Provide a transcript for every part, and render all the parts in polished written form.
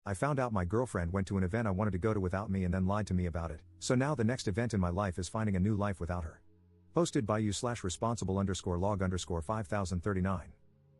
I found out my girlfriend went to an event I wanted to go to without me and then lied to me about it, so now the next event in my life is finding a new life without her. Posted by you/responsible_log_5039.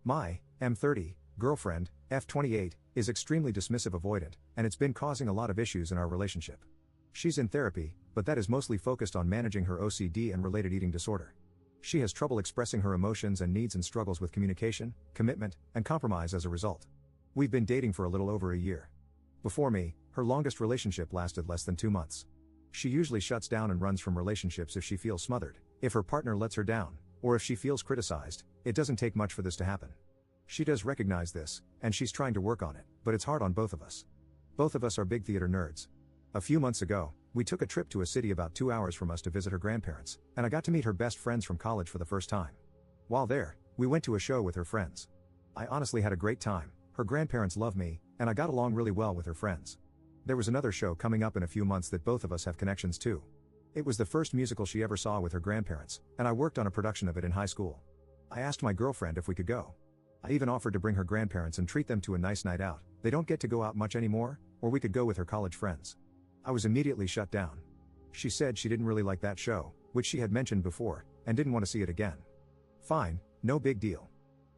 My M30 girlfriend, F28, is extremely dismissive avoidant, and it's been causing a lot of issues in our relationship. She's in therapy, but that is mostly focused on managing her OCD and related eating disorder. She has trouble expressing her emotions and needs and struggles with communication, commitment, and compromise as a result. We've been dating for a little over a year. Before me, her longest relationship lasted less than 2 months. She usually shuts down and runs from relationships if she feels smothered, if her partner lets her down, or if she feels criticized. It doesn't take much for this to happen. She does recognize this, and she's trying to work on it, but it's hard on both of us. Both of us are big theater nerds. A few months ago, we took a trip to a city about 2 hours from us to visit her grandparents, and I got to meet her best friends from college for the first time. While there, we went to a show with her friends. I honestly had a great time. Her grandparents love me, and I got along really well with her friends. There was another show coming up in a few months that both of us have connections to. It was the first musical she ever saw with her grandparents, and I worked on a production of it in high school. I asked my girlfriend if we could go. I even offered to bring her grandparents and treat them to a nice night out. They don't get to go out much anymore, or we could go with her college friends. I was immediately shut down. She said she didn't really like that show, which she had mentioned before, and didn't want to see it again. Fine, no big deal.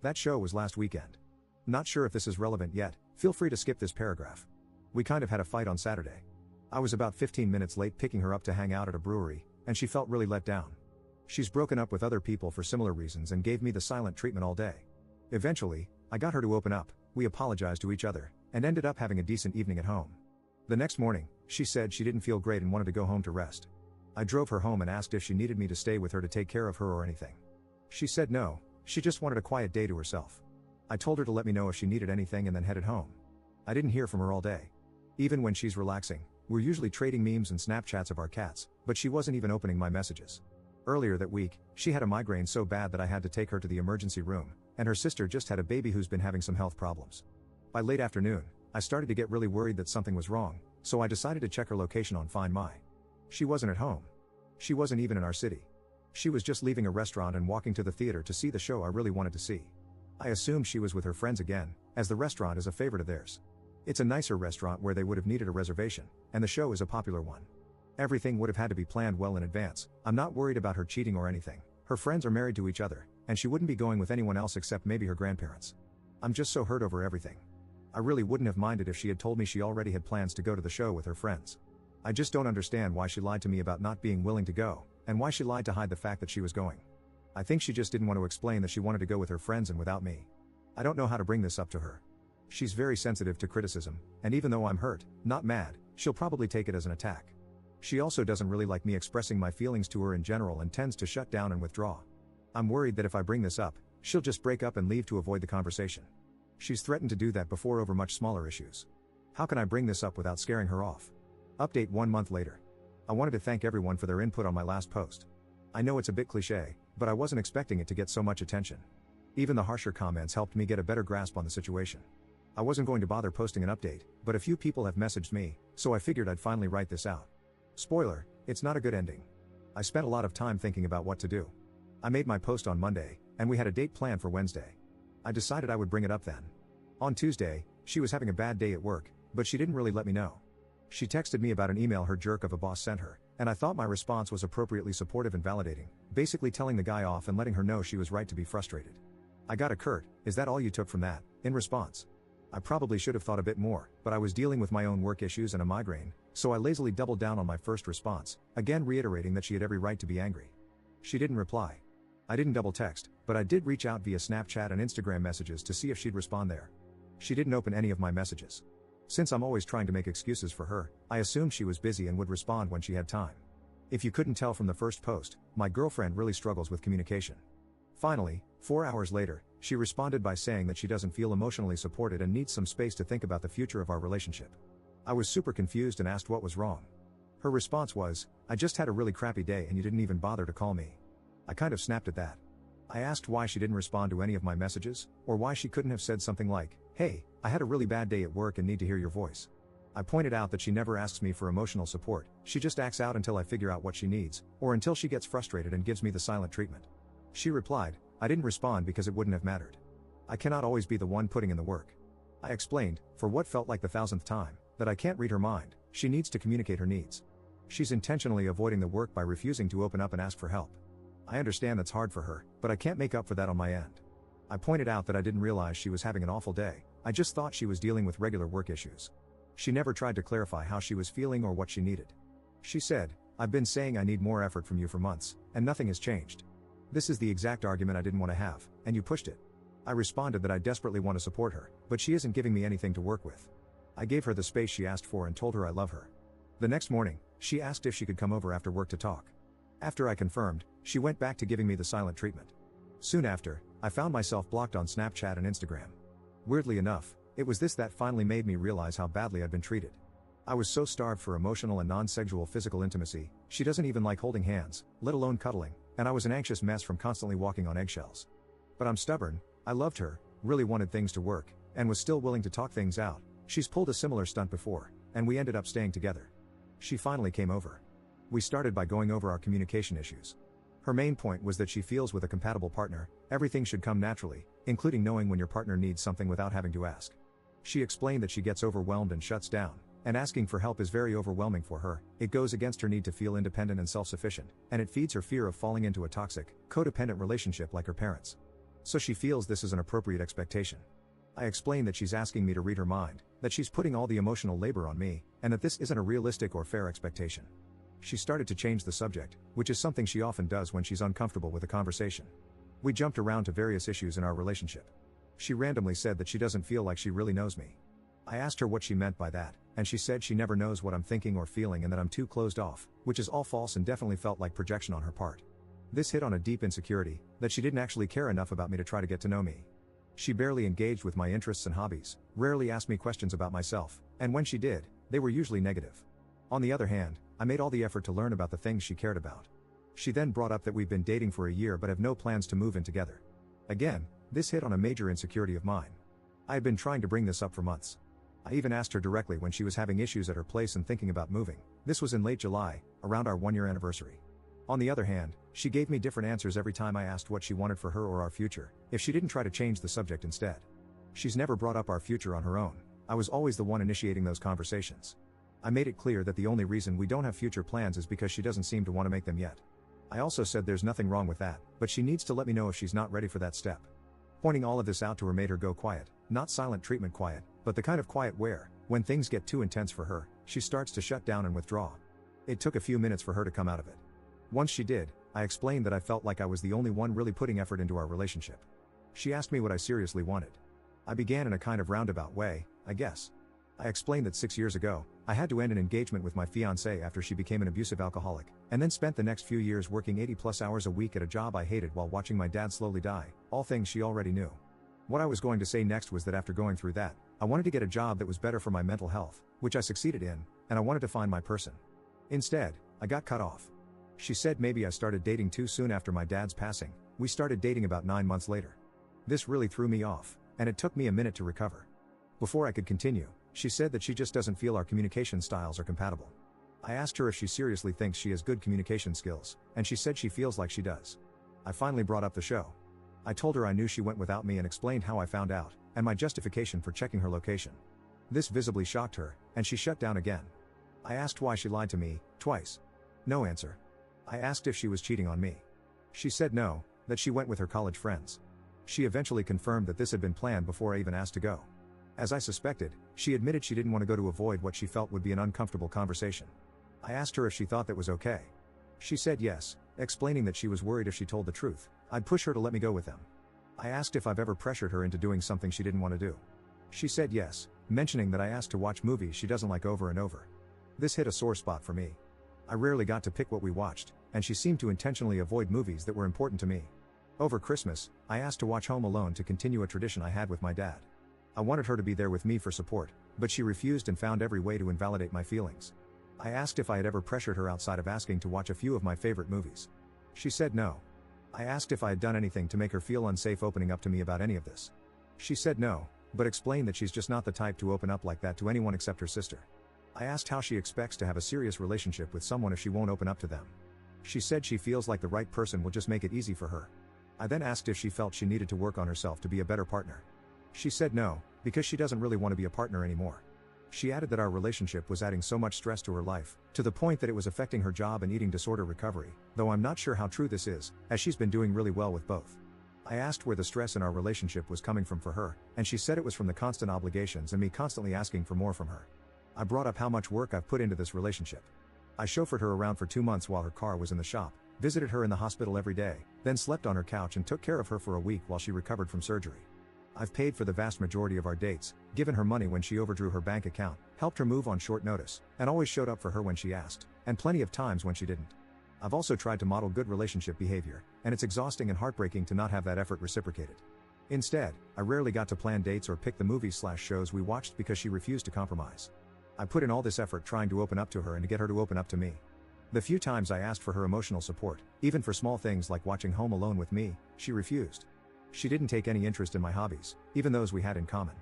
That show was last weekend. Not sure if this is relevant yet, feel free to skip this paragraph. We kind of had a fight on Saturday. I was about 15 minutes late picking her up to hang out at a brewery, and she felt really let down. She's broken up with other people for similar reasons and gave me the silent treatment all day. Eventually, I got her to open up, we apologized to each other, and ended up having a decent evening at home. The next morning, she said she didn't feel great and wanted to go home to rest. I drove her home and asked if she needed me to stay with her to take care of her or anything. She said no, she just wanted a quiet day to herself. I told her to let me know if she needed anything and then headed home. I didn't hear from her all day. Even when she's relaxing, we're usually trading memes and Snapchats of our cats, but she wasn't even opening my messages. Earlier that week, she had a migraine so bad that I had to take her to the emergency room, and her sister just had a baby who's been having some health problems. By late afternoon, I started to get really worried that something was wrong, so I decided to check her location on Find My. She wasn't at home. She wasn't even in our city. She was just leaving a restaurant and walking to the theater to see the show I really wanted to see. I assumed she was with her friends again, as the restaurant is a favorite of theirs. It's a nicer restaurant where they would have needed a reservation, and the show is a popular one. Everything would have had to be planned well in advance. I'm not worried about her cheating or anything. Her friends are married to each other, and she wouldn't be going with anyone else except maybe her grandparents. I'm just so hurt over everything. I really wouldn't have minded if she had told me she already had plans to go to the show with her friends. I just don't understand why she lied to me about not being willing to go, and why she lied to hide the fact that she was going. I think she just didn't want to explain that she wanted to go with her friends and without me. I don't know how to bring this up to her. She's very sensitive to criticism, and even though I'm hurt, not mad, she'll probably take it as an attack. She also doesn't really like me expressing my feelings to her in general and tends to shut down and withdraw. I'm worried that if I bring this up, she'll just break up and leave to avoid the conversation. She's threatened to do that before over much smaller issues. How can I bring this up without scaring her off? Update 1 month later. I wanted to thank everyone for their input on my last post. I know it's a bit cliche, but I wasn't expecting it to get so much attention. Even the harsher comments helped me get a better grasp on the situation. I wasn't going to bother posting an update, but a few people have messaged me, so I figured I'd finally write this out. Spoiler, it's not a good ending. I spent a lot of time thinking about what to do. I made my post on Monday, and we had a date planned for Wednesday. I decided I would bring it up then. On Tuesday, she was having a bad day at work, but she didn't really let me know. She texted me about an email her jerk of a boss sent her, and I thought my response was appropriately supportive and validating, basically telling the guy off and letting her know she was right to be frustrated. I got a curt, "Is that all you took from that?" in response. I probably should have thought a bit more, but I was dealing with my own work issues and a migraine, so I lazily doubled down on my first response, again reiterating that she had every right to be angry. She didn't reply. I didn't double text, but I did reach out via Snapchat and Instagram messages to see if she'd respond there. She didn't open any of my messages. Since I'm always trying to make excuses for her, I assumed she was busy and would respond when she had time. If you couldn't tell from the first post, my girlfriend really struggles with communication. Finally, 4 hours later, she responded by saying that she doesn't feel emotionally supported and needs some space to think about the future of our relationship. I was super confused and asked what was wrong. Her response was, "I just had a really crappy day and you didn't even bother to call me." I kind of snapped at that. I asked why she didn't respond to any of my messages, or why she couldn't have said something like, "Hey, I had a really bad day at work and need to hear your voice." I pointed out that she never asks me for emotional support, she just acts out until I figure out what she needs, or until she gets frustrated and gives me the silent treatment. She replied, "I didn't respond because it wouldn't have mattered. I cannot always be the one putting in the work. I explained, for what felt like the thousandth time, that I can't read her mind, she needs to communicate her needs. She's intentionally avoiding the work by refusing to open up and ask for help. I understand that's hard for her, but I can't make up for that on my end. I pointed out that I didn't realize she was having an awful day, I just thought she was dealing with regular work issues. She never tried to clarify how she was feeling or what she needed. She said, I've been saying I need more effort from you for months, and nothing has changed. This is the exact argument I didn't want to have, and you pushed it. I responded that I desperately want to support her, but she isn't giving me anything to work with. I gave her the space she asked for and told her I love her. The next morning, she asked if she could come over after work to talk. After I confirmed, she went back to giving me the silent treatment. Soon after, I found myself blocked on Snapchat and Instagram. Weirdly enough, it was this that finally made me realize how badly I'd been treated. I was so starved for emotional and non-sexual physical intimacy, she doesn't even like holding hands, let alone cuddling, and I was an anxious mess from constantly walking on eggshells. But I'm stubborn, I loved her, really wanted things to work, and was still willing to talk things out. She's pulled a similar stunt before, and we ended up staying together. She finally came over. We started by going over our communication issues. Her main point was that she feels with a compatible partner, everything should come naturally, including knowing when your partner needs something without having to ask. She explained that she gets overwhelmed and shuts down, and asking for help is very overwhelming for her. It goes against her need to feel independent and self-sufficient, and it feeds her fear of falling into a toxic, codependent relationship like her parents. So she feels this is an appropriate expectation. I explained that she's asking me to read her mind, that she's putting all the emotional labor on me, and that this isn't a realistic or fair expectation. She started to change the subject, which is something she often does when she's uncomfortable with a conversation. We jumped around to various issues in our relationship. She randomly said that she doesn't feel like she really knows me. I asked her what she meant by that, and she said she never knows what I'm thinking or feeling and that I'm too closed off, which is all false and definitely felt like projection on her part. This hit on a deep insecurity, that she didn't actually care enough about me to try to get to know me. She barely engaged with my interests and hobbies, rarely asked me questions about myself, and when she did, they were usually negative. On the other hand, I made all the effort to learn about the things she cared about. She then brought up that we've been dating for a year but have no plans to move in together. Again, this hit on a major insecurity of mine. I had been trying to bring this up for months. I even asked her directly when she was having issues at her place and thinking about moving. This was in late July, around our 1-year anniversary. On the other hand, she gave me different answers every time I asked what she wanted for her or our future, if she didn't try to change the subject instead. She's never brought up our future on her own. I was always the one initiating those conversations. I made it clear that the only reason we don't have future plans is because she doesn't seem to want to make them yet. I also said there's nothing wrong with that, but she needs to let me know if she's not ready for that step. Pointing all of this out to her made her go quiet, not silent treatment quiet, but the kind of quiet where, when things get too intense for her, she starts to shut down and withdraw. It took a few minutes for her to come out of it. Once she did, I explained that I felt like I was the only one really putting effort into our relationship. She asked me what I seriously wanted. I began in a kind of roundabout way, I guess. I explained that 6 years ago, I had to end an engagement with my fiancée after she became an abusive alcoholic, and then spent the next few years working 80+ hours a week at a job I hated while watching my dad slowly die, all things she already knew. What I was going to say next was that after going through that, I wanted to get a job that was better for my mental health, which I succeeded in, and I wanted to find my person. Instead, I got cut off. She said maybe I started dating too soon after my dad's passing. We started dating about 9 months later. This really threw me off, and it took me a minute to recover. Before I could continue, she said that she just doesn't feel our communication styles are compatible. I asked her if she seriously thinks she has good communication skills, and she said she feels like she does. I finally brought up the show. I told her I knew she went without me and explained how I found out, and my justification for checking her location. This visibly shocked her, and she shut down again. I asked why she lied to me, twice. No answer. I asked if she was cheating on me. She said no, that she went with her college friends. She eventually confirmed that this had been planned before I even asked to go. As I suspected, she admitted she didn't want to go to avoid what she felt would be an uncomfortable conversation. I asked her if she thought that was okay. She said yes, explaining that she was worried if she told the truth, I'd push her to let me go with them. I asked if I've ever pressured her into doing something she didn't want to do. She said yes, mentioning that I asked to watch movies she doesn't like over and over. This hit a sore spot for me. I rarely got to pick what we watched, and she seemed to intentionally avoid movies that were important to me. Over Christmas, I asked to watch Home Alone to continue a tradition I had with my dad. I wanted her to be there with me for support, but she refused and found every way to invalidate my feelings. I asked if I had ever pressured her outside of asking to watch a few of my favorite movies. She said no. I asked if I had done anything to make her feel unsafe opening up to me about any of this. She said no, but explained that she's just not the type to open up like that to anyone except her sister. I asked how she expects to have a serious relationship with someone if she won't open up to them. She said she feels like the right person will just make it easy for her. I then asked if she felt she needed to work on herself to be a better partner. She said no, because she doesn't really want to be a partner anymore. She added that our relationship was adding so much stress to her life, to the point that it was affecting her job and eating disorder recovery, though I'm not sure how true this is, as she's been doing really well with both. I asked where the stress in our relationship was coming from for her, and she said it was from the constant obligations and me constantly asking for more from her. I brought up how much work I've put into this relationship. I chauffeured her around for 2 months while her car was in the shop, visited her in the hospital every day, then slept on her couch and took care of her for a week while she recovered from surgery. I've paid for the vast majority of our dates, given her money when she overdrew her bank account, helped her move on short notice, and always showed up for her when she asked, and plenty of times when she didn't. I've also tried to model good relationship behavior, and it's exhausting and heartbreaking to not have that effort reciprocated. Instead, I rarely got to plan dates or pick the movies/shows we watched because she refused to compromise. I put in all this effort trying to open up to her and to get her to open up to me. The few times I asked for her emotional support, even for small things like watching Home Alone with me, she refused. She didn't take any interest in my hobbies, even those we had in common.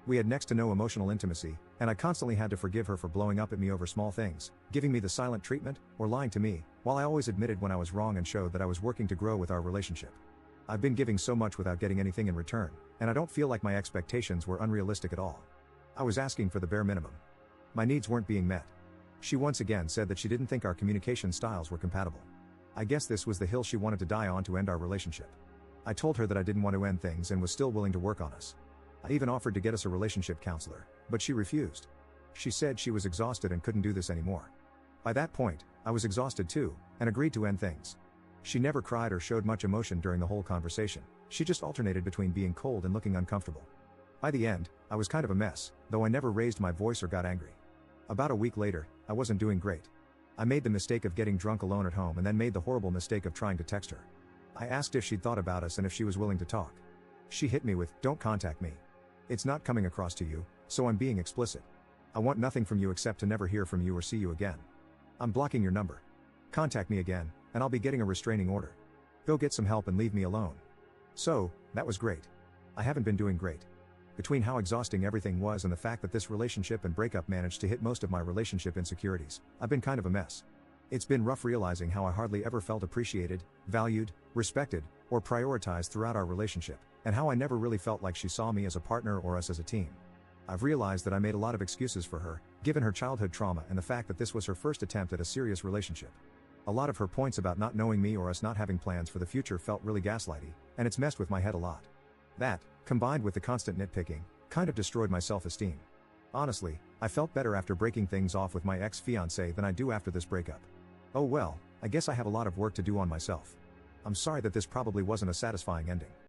We had next to no emotional intimacy, and I constantly had to forgive her for blowing up at me over small things, giving me the silent treatment, or lying to me, while I always admitted when I was wrong and showed that I was working to grow with our relationship. I've been giving so much without getting anything in return, and I don't feel like my expectations were unrealistic at all. I was asking for the bare minimum. My needs weren't being met. She once again said that she didn't think our communication styles were compatible. I guess this was the hill she wanted to die on to end our relationship. I told her that I didn't want to end things and was still willing to work on us. I even offered to get us a relationship counselor, but she refused. She said she was exhausted and couldn't do this anymore. By that point, I was exhausted too, and agreed to end things. She never cried or showed much emotion during the whole conversation. She just alternated between being cold and looking uncomfortable. By the end, I was kind of a mess, though I never raised my voice or got angry. About a week later, I wasn't doing great. I made the mistake of getting drunk alone at home and then made the horrible mistake of trying to text her. I asked if she'd thought about us and if she was willing to talk. She hit me with, "Don't contact me. It's not coming across to you, so I'm being explicit. I want nothing from you except to never hear from you or see you again. I'm blocking your number. Contact me again, and I'll be getting a restraining order. Go get some help and leave me alone." So, that was great. I haven't been doing great. Between how exhausting everything was and the fact that this relationship and breakup managed to hit most of my relationship insecurities, I've been kind of a mess. It's been rough realizing how I hardly ever felt appreciated, valued, respected, or prioritized throughout our relationship, and how I never really felt like she saw me as a partner or us as a team. I've realized that I made a lot of excuses for her, given her childhood trauma and the fact that this was her first attempt at a serious relationship. A lot of her points about not knowing me or us not having plans for the future felt really gaslighty, and it's messed with my head a lot. That, combined with the constant nitpicking, kind of destroyed my self-esteem. Honestly, I felt better after breaking things off with my ex-fiancé than I do after this breakup. Oh well, I guess I have a lot of work to do on myself. I'm sorry that this probably wasn't a satisfying ending.